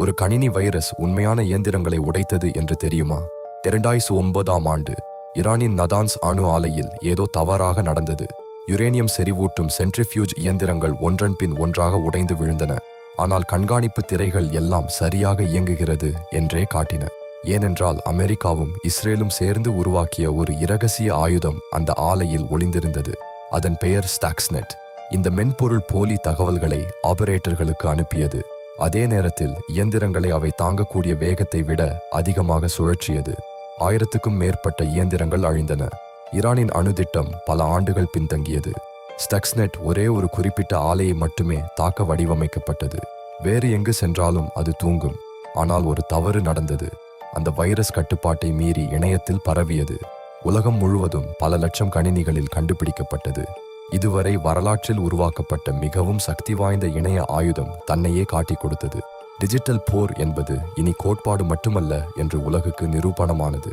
ஒரு கணினி வைரஸ் உண்மையான இயந்திரங்களை உடைத்தது என்று தெரியுமா? 2009ஆம் ஆண்டு ஈரானின் நதான்ஸ் அணு ஆலையில் ஏதோ தவறாக நடந்தது. யுரேனியம் செறிவூட்டும் சென்ட்ரிஃபியூஜ் இயந்திரங்கள் ஒன்றன் பின் ஒன்றாக உடைந்து விழுந்தன. ஆனால் கண்காணிப்பு திரைகள் எல்லாம் சரியாக இயங்குகிறது என்றே காட்டின. ஏனென்றால் அமெரிக்காவும் இஸ்ரேலும் சேர்ந்து உருவாக்கிய ஒரு இரகசிய ஆயுதம் அந்த ஆலையில் ஒளிந்திருந்தது. அதன் பெயர் ஸ்டக்ஸ்நெட். இந்த மென்பொருள் போலி தகவல்களை ஆபரேட்டர்களுக்கு அனுப்பியது. அதே நேரத்தில் இயந்திரங்களை அவை தாங்கக்கூடிய வேகத்தை விட அதிகமாக சுழற்றியது. 1000க்கும் மேற்பட்ட இயந்திரங்கள் அழிந்தன. ஈரானின் அணு திட்டம் பல ஆண்டுகள் பின்தங்கியது. ஸ்டக்ஸ்நெட் ஒரே ஒரு குறிப்பிட்ட ஆலையை மட்டுமே தாக்க வடிவமைக்கப்பட்டது. வேறு எங்கு சென்றாலும் அது தூங்கும். ஆனால் ஒரு தவறு நடந்தது. அந்த வைரஸ் கட்டுப்பாட்டை மீறி இணையத்தில் பரவியது. உலகம் முழுவதும் பல லட்சம் கணினிகளில் கண்டுபிடிக்கப்பட்டது. இதுவரை வரலாற்றில் உருவாக்கப்பட்ட மிகவும் சக்தி வாய்ந்த இணைய ஆயுதம் தன்னையே காட்டிக் கொடுத்தது. டிஜிட்டல் போர் என்பது இனி கோட்பாடு மட்டுமல்ல என்று உலகுக்கு நிரூபணமானது.